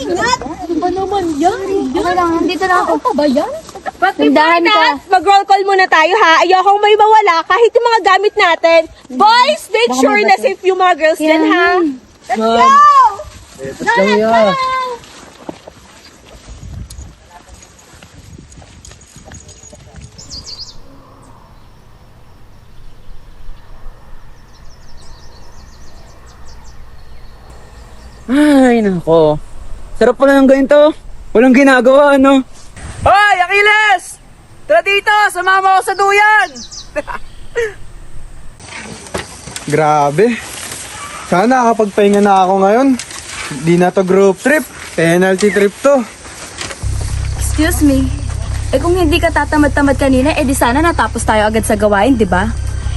Ingat! Ano ba naman yan? Okay lang, nandito na ako. Ano pa ba yan? But before Tindahan ka. that, mag-roll call muna tayo ha. Ayokong may mawala kahit yung mga gamit natin. Boys, make Baka sure may na bato. safe yung mga girls din ha. Let's go! Let's go, ya. Ay, nako. Sarap pala ng ganito. Walang ginagawa, ano? Hoy, Achilles! Tara dito! Sumama ko sa duyan! Grabe. Sana nakakapagpahinga na ako ngayon. Di na to group trip. Penalty trip to. Excuse me. Eh kung hindi ka tatamad-tamad kanina, eh di sana natapos tayo agad sa gawain, di ba?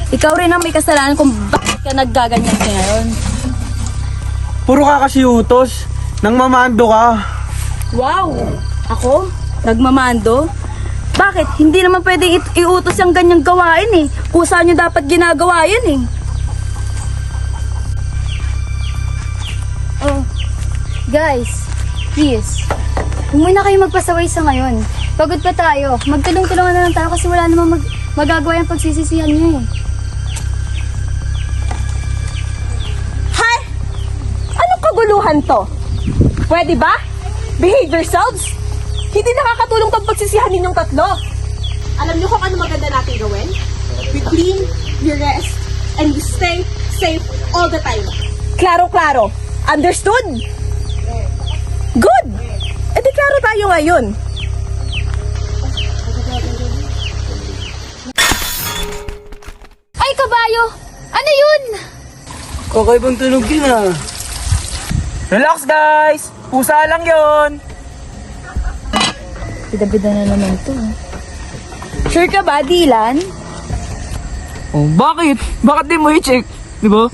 Ikaw rin ang may kasalanan kung bakit ka naggaganyan ka ngayon. Puro ka kasi utos. Nang mamando ka. Wow! Ako? Nagmamando? Bakit? Hindi naman pwedeng iutos yung ganyang gawain eh. Kung saan nyo dapat ginagawa yun eh. Oh, guys, please. Huwag muna kayo magpasaway sa ngayon. Pagod pa tayo. Magtulong-tulungan na lang tayo kasi wala namang magagawa yung pagsisisihan niyo eh. Hay! Anong kaguluhan to? Pwede ba? Behave yourselves! Hindi nakakatulong tong pagsisihan ninyong tatlo. Alam niyo kung ano maganda natin gawin? We clean, we rest, and we stay safe all the time. Klaro-klaro. Understood? Good! E di klaro tayo ngayon. Ay, kabayo! Ano yun? Kakaibang tunog yun ah. Relax guys! Pusa lang yon. Bida-bida na naman to. Sure ka ba, Dylan? Oh, bakit? Bakit di mo i-check? Di ba?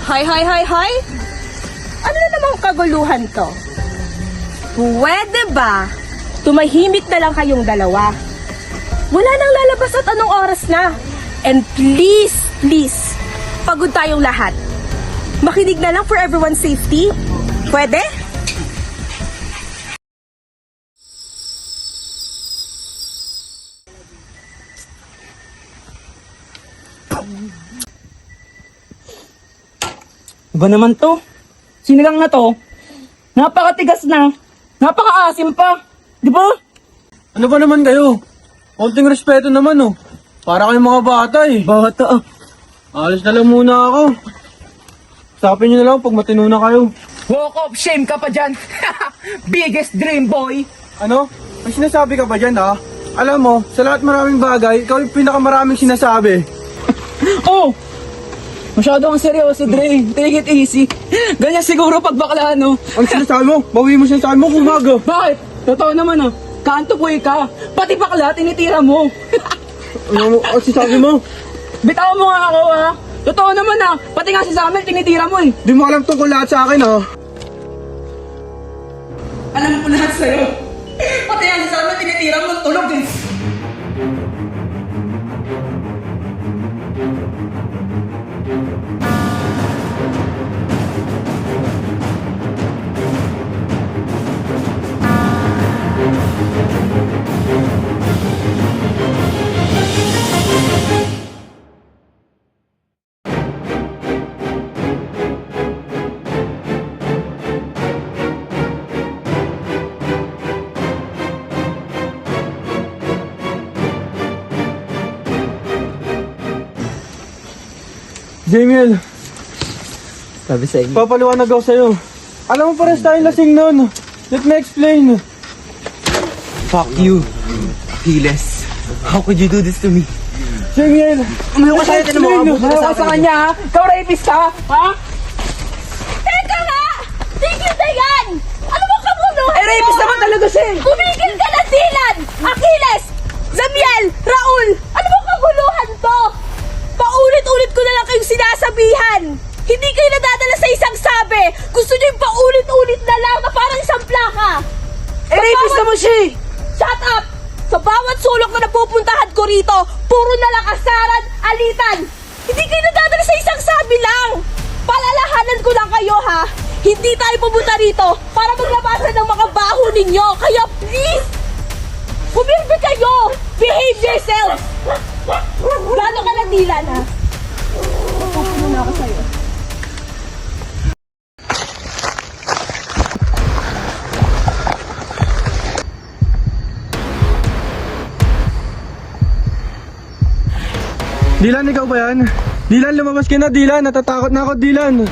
Hi! Ano na namang kaguluhan to? Pwede ba? Tumahimik na lang kayong dalawa. Wala nang lalabas at anong oras na. And please, pagod tayong lahat. Makinig na lang for everyone's safety. Pwede? Iba naman to. Sinigang na to. Napakatigas na. Napakaasim pa. Di ba? Ano ba naman kayo? Konting respeto naman oh. Para kayong mga bata eh. Bata ah. Alis na lang muna ako. Sapin nyo na lang pag matino na kayo. Walk of shame ka pa dyan. Biggest dream boy. Ano? May sinasabi ka ba dyan ha? Alam mo, sa lahat maraming bagay, ikaw yung pinakamaraming sinasabi. Oh! Masyado kang seryoso, Dre. Take it easy. Ganyan siguro pag bakla, no? Ang sinasabi mo, bawi mo sinasabi mo kung umaga. Bakit? Totoo naman, ah. Kanto boy ka. Pati bakla, tinitira mo. Ano ang sinasabi mo? Bitawan mo nga ako, ha? Totoo naman, ah. Pati nga si Samuel, tinitira mo, eh. Di mo alam tungkol lahat sa akin ha? Alam ko lahat sa'yo. Pati nga si Samuel, tinitira mo, tulog din. Jamiel, Sabi sa inyo. papaliwanag ako sa'yo. Alam mo pares tayong lasing nun. Let me explain. Fuck you, Achilles. How could you do this to me? Jamiel, Umayo ka sa'yo, tinan mo, Umayo ka sa kanya, ha? Ikaw rapist ka, ha? Teka nga! Tigil na yan! Ano bang kabuluhan Eh, rapist naman talaga siya, eh. Tumigil ka na, Dylan! Achilles! Zamiel! Raul! Ano bang kaguluhan to? Paulit-ulit ko na lang kayong sinasabihan! Hindi kayo nadadala sa isang sabi! Gusto niyo yung paulit-ulit na lang na parang isang plaka! Eh, rapist naman siya, eh. Shut up! Sa bawat sulok na napupuntahan ko rito, puro na lang asaran, alitan! Hindi kayo nadadala sa isang sabi lang! Palalahanan ko lang kayo ha! Hindi tayo pumunta rito para maglabasan ng mga baho ninyo. Kaya please, kumirbe kayo! Behave yourselves! Gano'n ka lang Dylan, ha? Magpupuno na ako sa'yo. Dylan, ikaw ba yan? Dylan, lumabas ka na, Dylan. Natatakot na ako, Dylan.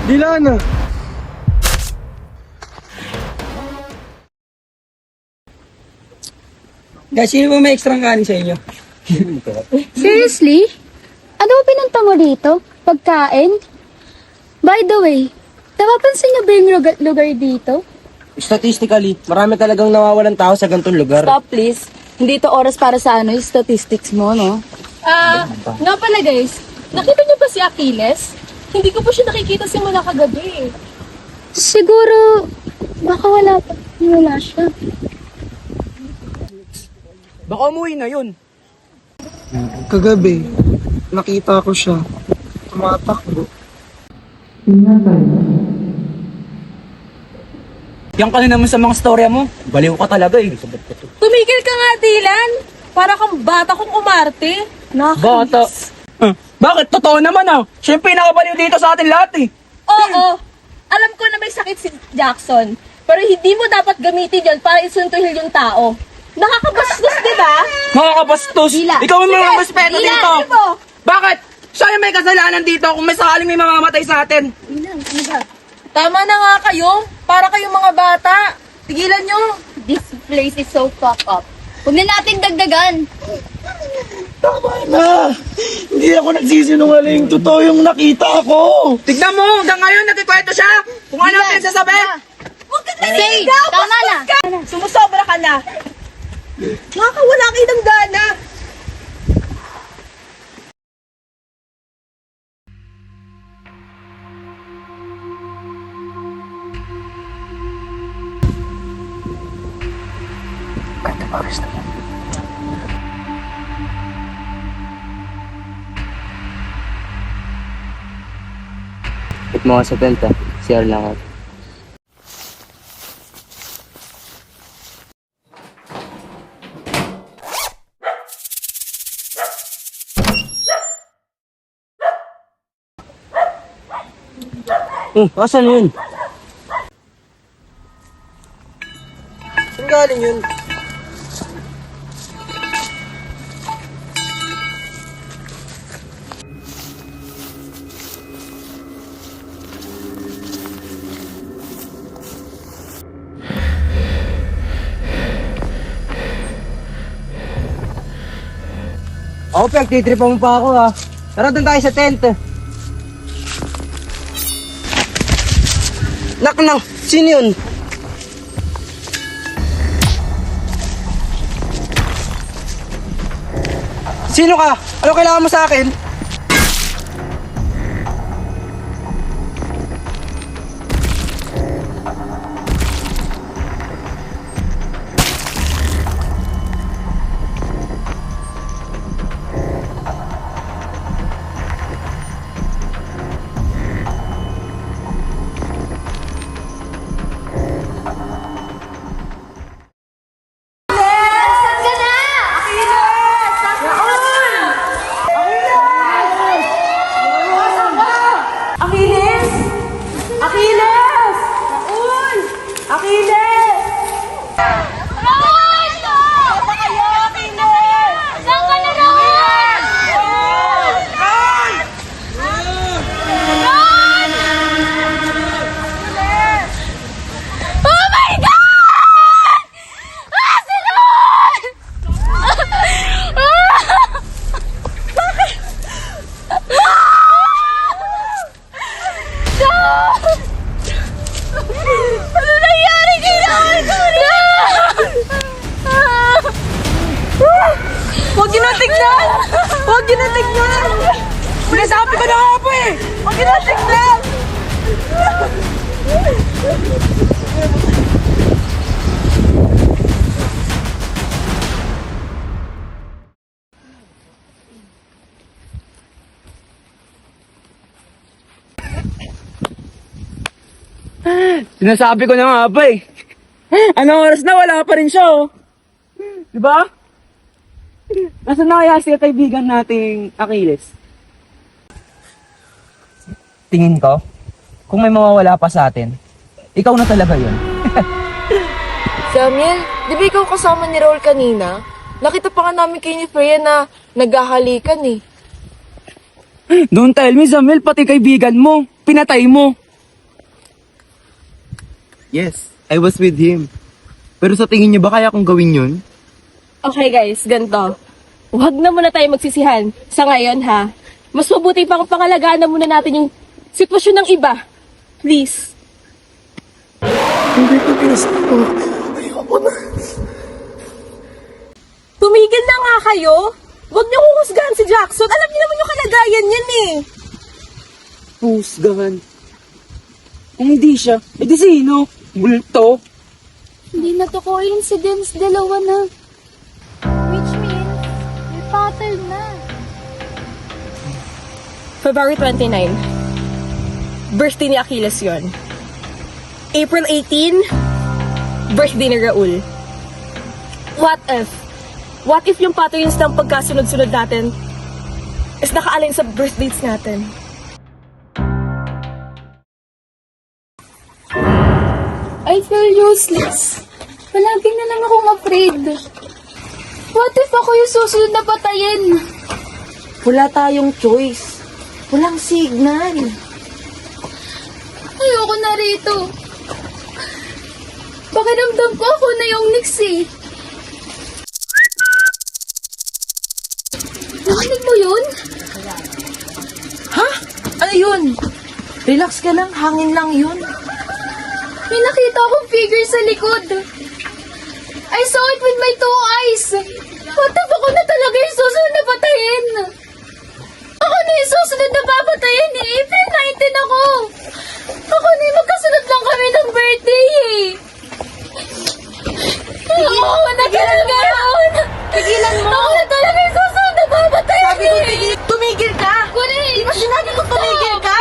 Dylan! Guys, sino ba may extra kanin sa inyo? Seriously? Ano ba pinunta mo dito? Pagkain? By the way, napapansin niyo ba yung lugar dito? Statistically, marami talagang nawawalan tao sa ganitong lugar. Stop please. Hindi to oras para sa yung statistics mo, no? Nga pala guys, nakita niyo ba si Achilles? Hindi ko pa siya nakikita simula kagabi. Siguro, baka wala siya. Baka umuwi na yun. Kagabi, nakita ko siya. Tumatakbo. Yan ka na naman sa mga storya mo. Baliw ka talaga eh. Tumigil ka nga, Dylan! Para kang bata kong umarte. Bata. Bakit? Totoo naman ah. Siya yung pinakabaliw dito sa atin lahat eh. Oo, alam ko na may sakit si Jackson. Pero hindi mo dapat gamitin yon para isuntuhil yung tao. Nakakabastos, di ba? Makakabastos. Ikaw ang mga respeto Dylan, dito. ano mo? Bakit? Siya yung may kasalanan dito kung may sakaling may mamamatay sa atin. Tama na nga kayo. Para kayong mga bata. Tigilan nyo. This place is so fucked up. Huwag na natin dagdagan. Hindi ako nagsisinungaling. Totoo yung nakita ko. Tignan mo, hanggang ngayon nagkikwento siya. Kung ano ang pinagsasabi. Huwag ka Say, naniligaw. tama na. Sumusobra ka na. Nakakawala kayo ng gana. Ito mga 70. CR lang ako. Asan yun? Saan galing yun? Ako, pinagtitripan mo pa ako ha. Tara doon tayo sa tent. Nak, sino yun? Sino ka? Ano kailangan mo sa akin? Achilles! Achilles! Raul! Achilles! Raul! Saan kayo, Achilles? Saan ka na, Raul? Oh my God! Ah, si Raul! Ano nangyari kay Raul? Huwag yun ang tignan! Huwag yun ang tignan! Sinasabi ko na nga po eh. Huwag yun ang tignan! Sinasabi ko na nga ba eh. Anong oras na wala pa rin siya oh. Diba? Nasaan na kaya si kaibigan nating Achilles? Tingin ko, kung may mawawala pa sa atin, ikaw na talaga yun. Samuel, di ba ikaw kasama ni Raul kanina? Nakita pa nga namin kayo ni Freya na naghahalikan eh. Don't tell me, Zamel, pati kaibigan mo, pinatay mo. Yes, I was with him. Pero sa tingin niyo ba kaya kong gawin yun? Okay guys, ganito. Huwag na muna tayo magsisihan sa ngayon ha. Mas mabuti pang pangalagaan na muna natin yung sitwasyon ng iba. Please. Tumigil na nga kayo. Huwag niyo huhusgahan si Jackson. Alam niyo naman yung kalagayan yan eh. Husgahan. Kung hindi siya, edi sino? Bulto. Hindi na to coincidence, dalawa na. Which means, may pattern na. February 29. Birthday ni Achilles yon. April 18, birthday ni Raul. What if? What if yung patterns ng pagkasunod-sunod natin is nakaalin sa birthdays natin? I feel useless. Palagi na lang akong afraid. What if ako yung susunod na patayin? Wala tayong choice. Walang signal. Ayoko na rito. Pakiramdam ko ako na yung Nix eh. Narinig mo yun? Ha? Ano yun? Relax ka lang, hangin lang yun. May nakita akong figure sa likod. I saw it with my two eyes. What if ako na talaga yung susunod na patayin? Ako na yung susunod na papatayin eh. April 19 ako. Ako na yung magkasunod lang kami ng birthday eh. Oo, nagilan ngayon. Tigilan mo. Ako na talaga yung susunod na papatayin Sabi ko, eh. tumigil ka. Kunin. Di ba sinabi ko tumigil ka?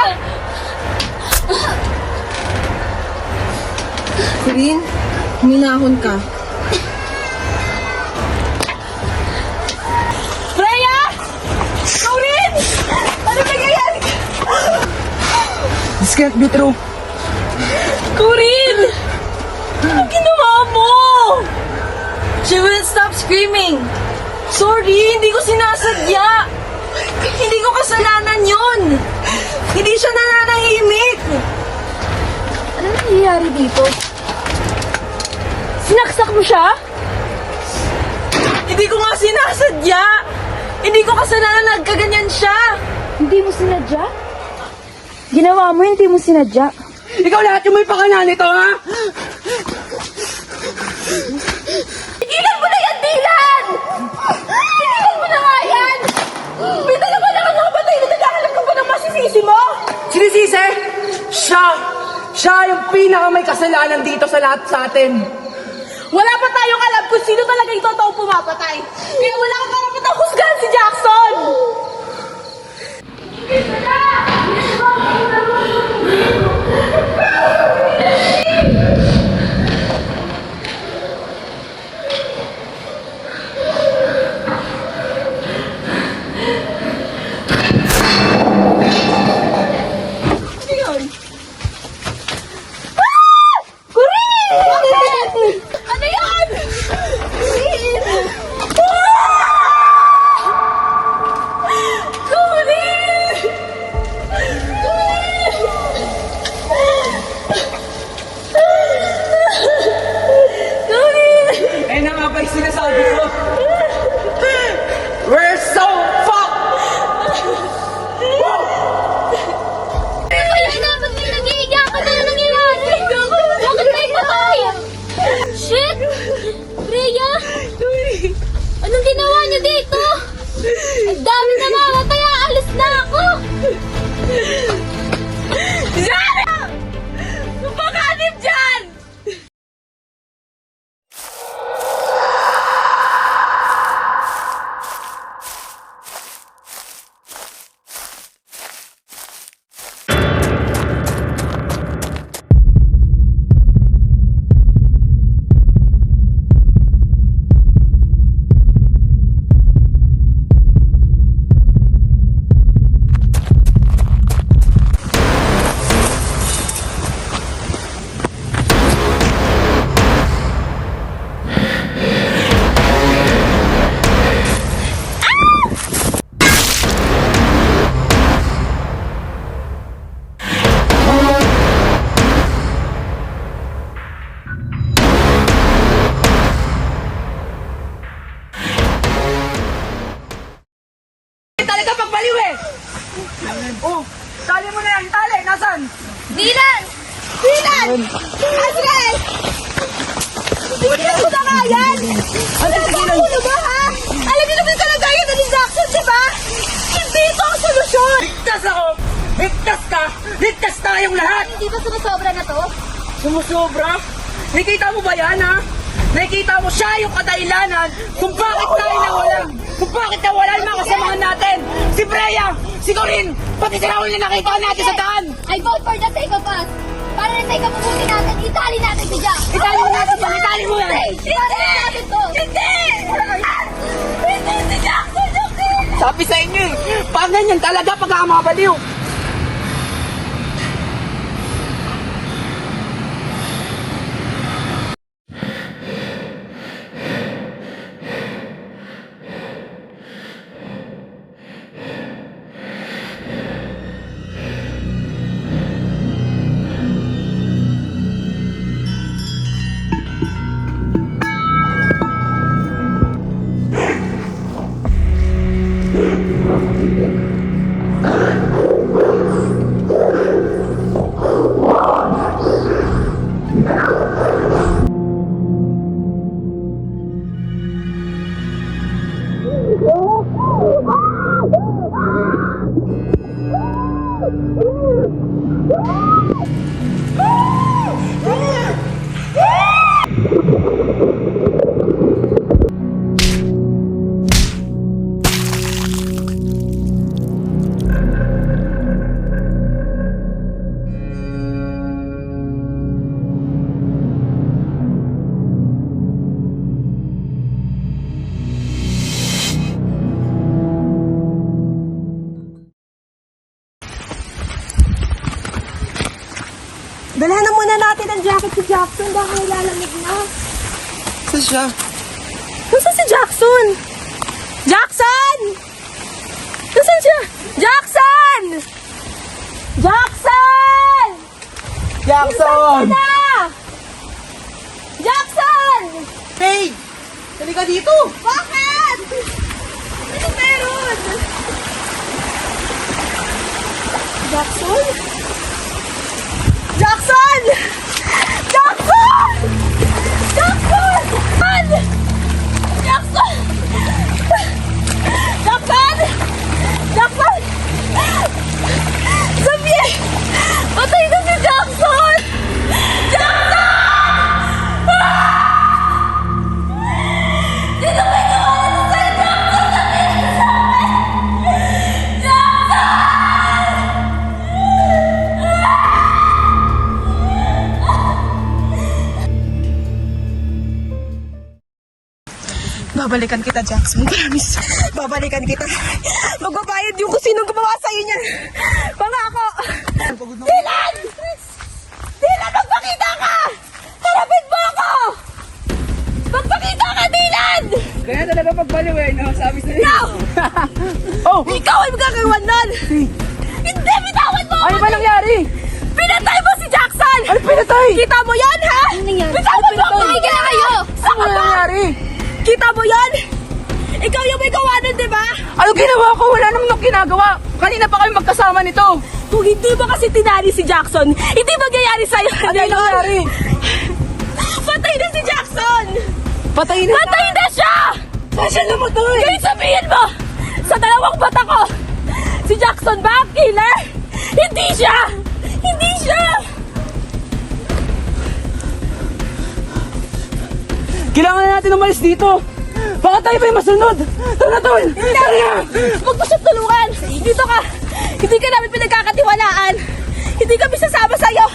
Rin, huminahon ka. Freya! Ikaw rin! Ano nangyayari? This can't be true. Corinne! Ano ginawa mo? She will stop screaming. Sorry, hindi ko sinasadya. Hindi ko kasalanan yun. Hindi siya nananahimik. Ano nangyayari dito? Sinaksak mo siya? Hindi ko nga sinasadya. Hindi ko kasalanan nagkaganyan siya. Hindi mo sinadya? Ginawa mo, hindi mo sinadya. Ikaw lahat yung may pakana nito, ha? Tigilan mo na yan, Dylan! Tigilan mo na nga yan! May dalawa na ka nakapatay na naghahanap ka pa ng masisisi mo? Sinisisi? Siya yung pinaka may kasalanan dito sa lahat sa atin. Wala pa tayong alam kung sino talaga yung totoong pumapatay. Kaya wala kang karapatang husgahan si Jackson! Ano yan? baliw eh! Oh, tali mo na yan, tali, nasan? Dylan! Dylan! Azrael! Tignan mo na nga yan! Ano ba ha? Alam niyo naman kalagayan na ni Jackson, di ba? Hindi ito ang solusyon! Ligtas ako! Ligtas ka! Ligtas tayong lahat! Hindi ba sumusobra na to? Sumusobra? Nakita mo ba yan, ha? Nakita mo siya yung kadahilanan kung bakit tayo nawalan. Kung bakit nawalan mga kasamahan natin. Si Freya, si Corinne, pati si Raul na nakita natin sa daan. I vote for the sake of us. Para rin sa ikabubuti natin, itali natin si Jack. Itali mo natin yan, itali mo yan. Itali natin to. Hindi! Hindi si Jackson yung Sabi sa inyo eh, pag ganyan talaga pagkamabaliw. Dalhan na muna natin ang jacket si Jackson dahil lalamig na. Saan siya? Nasaan si Jackson? Jackson! Nasaan siya? Jackson! Jackson! Jackson! Na! Jackson! Hey! Halika dito! Bakit? Ano meron? Jackson? Jackson! Jackson! Jackson! Jackson! Jackson! Jackson! Sabi! Patay na si Jackson! Jackson! Sino ba yung sa Jackson? Sabihin sa akin! Jackson! Babalikan kita, Jackson. Promise. Babalikan kita. Magbabayad yung kung sinong gumawa sa'yo niyan. Pangako. Dylan! Dylan, magpakita ka! Harapin mo ako! Magpakita ka, Dylan! Kaya talaga pagbaliw eh, no? Sabi sa inyo. No! Oh! Ikaw ay magkakawan nun! Hindi, bitawan mo! Ano ba nangyari? Pinatay mo si Jackson! Ano pinatay? Kita mo yan, ha? Bitawan mo ako! Tumigil na kayo! Ano Saka ba ba? nangyari? Kita mo yan? Ikaw yung may gawa nun, di ba? Ano ginawa ko? Wala namang ginagawa. Kanina pa kayo magkasama nito. Kung hindi mo kasi tinali si Jackson, hindi mangyayari sa'yo. Ano yung nangyari? Patay na si Jackson! Patay na Patay na siya! siya namatay. Ngayon sabihin mo, sa dalawang mata ko, si Jackson ba ang killer? Hindi siya! Hindi siya! Kailangan na natin umalis dito. Baka tayo pa yung masunod. Tara, tol. Tara na. Huwag mo siyang tulungan! Dito ka! Hindi ka namin pinagkakatiwalaan! Hindi kami sasama sa'yo!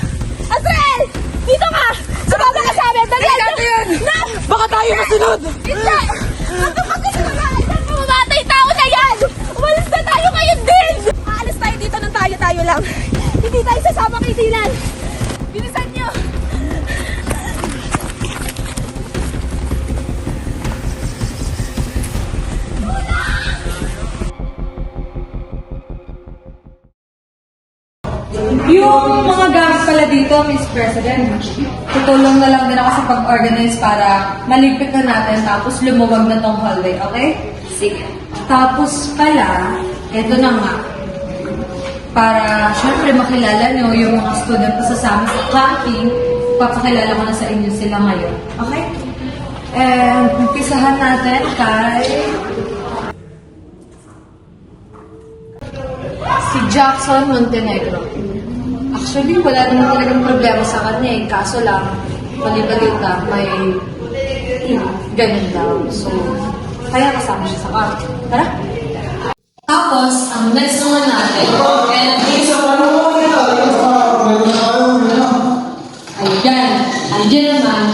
Azrael! Dito ka! Sumama ka sa amin! Dali! Na! Baka tayo masunod. Hindi! Ano ka gusto na? Ilan mamamatay tao na yan! Umalis na tayo ngayon din! Aalis tayo dito ng tayo-tayo lang. Hindi tayo sasama kay Dylan. Bilisan niyo! Yung mga gamit pala dito, Miss President, tutulong na lang din ako sa pag-organize para maligpit na natin tapos lumuwag na tong hallway, okay? Sige. Tapos pala, Eto na nga. Para, syempre, makilala nyo yung mga student ko sasama sa camping, papakilala ko na sa inyo sila ngayon. Okay? And, umpisahan natin kay... Si Jackson Montenegro. Actually, wala naman talagang problema sa kanya eh. Kaso lang, palibalita, may ganun daw. So, kaya kasama siya sa camping. Tara! Tapos, ang next naman natin, Ayan naman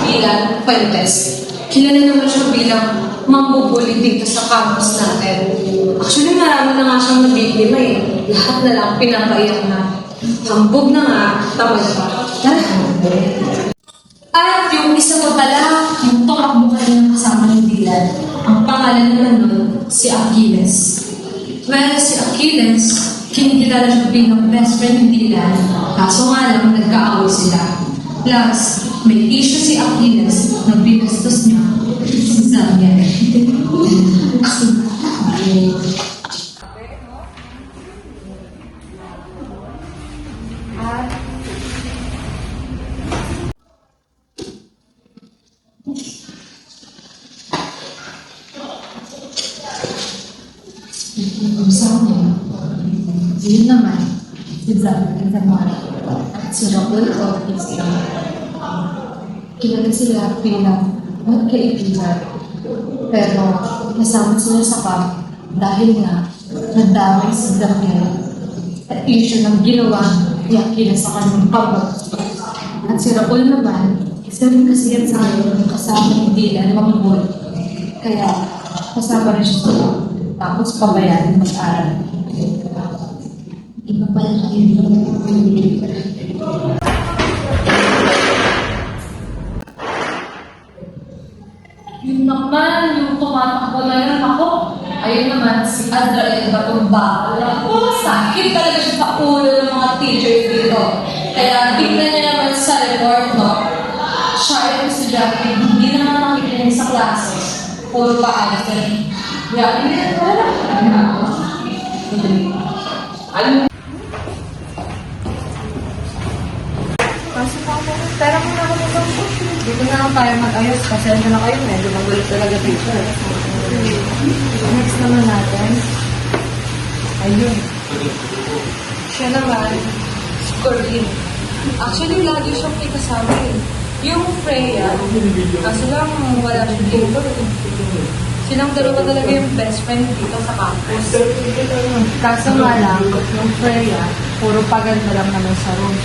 bilang Fuentes. Kilala naman siya bilang mambubuli dito sa campus natin. Actually, marami na nga siyang nabiktima eh. Lahat na lang pinapaiyak na. Hambog na nga, tamad pa. Tara! At yung isa ko pala, yung tumakbo kanina kasama ng Dylan. Ang pangalan naman nun, si Achilles. Well, si Achilles, kinikilala siya bilang best friend ni Dylan. Kaso nga lang, nagkaaway sila. Plus, may issue si Achilles na binastos niya si Zamian. Yun naman, si Zamian at si Raul Ortiz. Kilala sila bilang magkaibigan. Pero nasama sila sa camp dahil nga nadamay si Daniel at issue ng ginawa ni Aquila sa kanyang pabag. At si Raul naman, isa rin kasi yan sa akin kasama ni Dylan mamubol. Kaya kasama rin siya sila. Tapos pabayaan mag-aral. Iba pala yun. Yun naman, yung tumatakbo na yun ako. Ayun naman, si Azrael Batumba. Oh, sakit talaga siya sa ulo ng mga teachers dito. Kaya tingnan niya naman sa report, no? Siya yung si Jackie, hindi naman nakikinig sa klase. Puro paalas na rin. Yeah, hindi na wala. Pera mo na ako nito. Dito na lang tayo mag-ayos. Pasensya na kayo, medyo magulit talaga dito. Next naman natin. Ayun. Siya naman, si Corinne. Actually, lagi siyang may kasama eh. Yung Freya, kaso lang wala siya dito. Silang dalawa talaga yung best friend dito sa campus. Kaso nga lang, yung Freya, puro paganda lang naman sa room.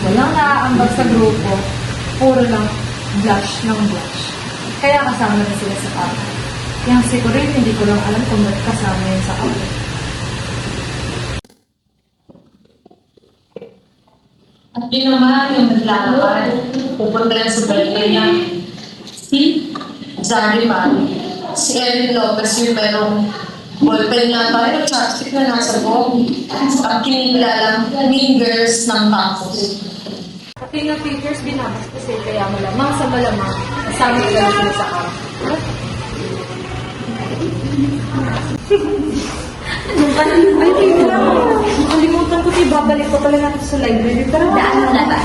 Walang naaambag sa grupo, puro lang blush ng blush. Kaya kasama na sila sa campus. Yung si Corinne, hindi ko lang alam kung ba't kasama yun sa campus. At yun naman yung naglalakad, pupunta lang sa birthday niya. Si Zariman, si Erin Lopez yung merong ballpen na tayo, chopstick na nasa buhok. At kinilalang mean girls ng campus. Pati ng teachers binabas kasi kaya malamang sa malamang kasama sila sila sa campus. Ay, tingin lang. Nakalimutan ko, babalik ko pala natin sa library. Pero daan na ba?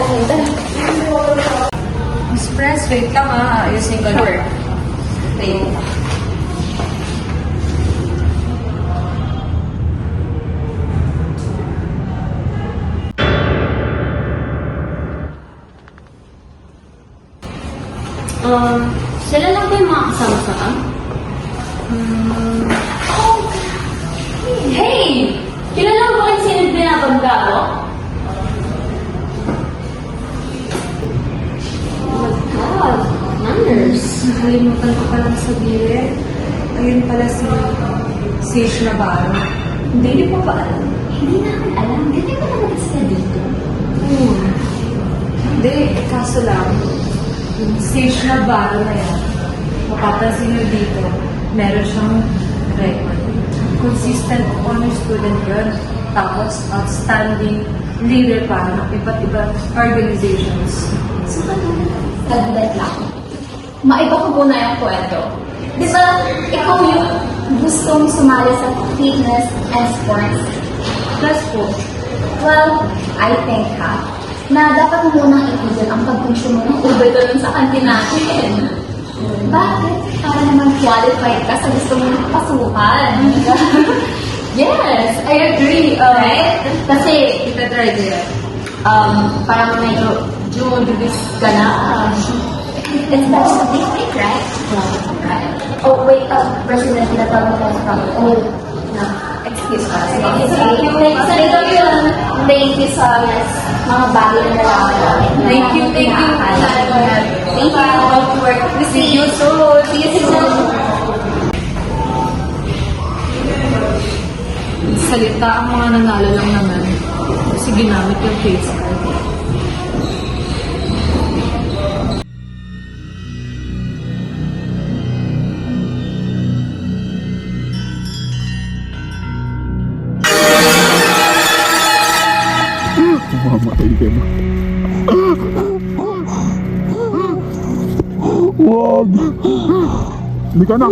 Miss Press, wait lang ha. Ayusin ko na. Wait. Sila lang ba yung mga kasama sa camp? Hey! Kilala mo ba kayo sino binabangga ko? Oh my God! Manners! Nakalimutan ko palang sabihin. Ayun pala si Sage Navarro. Hindi ko pa alam. Hindi namin alam. Ganyan ko naman sila dito. Hindi, kaso lang, yung Sage Navarro na yan, mapapansin nyo dito, meron siyang record. Consistent honor student yun. Tapos, outstanding leader pa ng iba't ibang organizations. So, dagdag lang. Maiba ko muna yung kwento. Di ba, ikaw yung gustong sumali sa fitness and sports? Plus po. Well, I think na dapat mo munang itigil ang pag-consume ng overload sa kantin natin. Bakit? Para naman qualified ka sa gusto mong pasukan. Yes, I agree. Right? Kasi, itatry ko yun. Parang medyo dumudubis ka na. It's better to be fake, right? Right. Oh, wait, President, tinatawag ko sa no. Excuse us. Thank you so much. Mga bagay na lang. Thank you. Thank you. We see you soon. See you soon. Salita ang mga nanalo lang naman. Kasi ginamit yung face card. Mamatay ka na. Wag! Hindi ka na.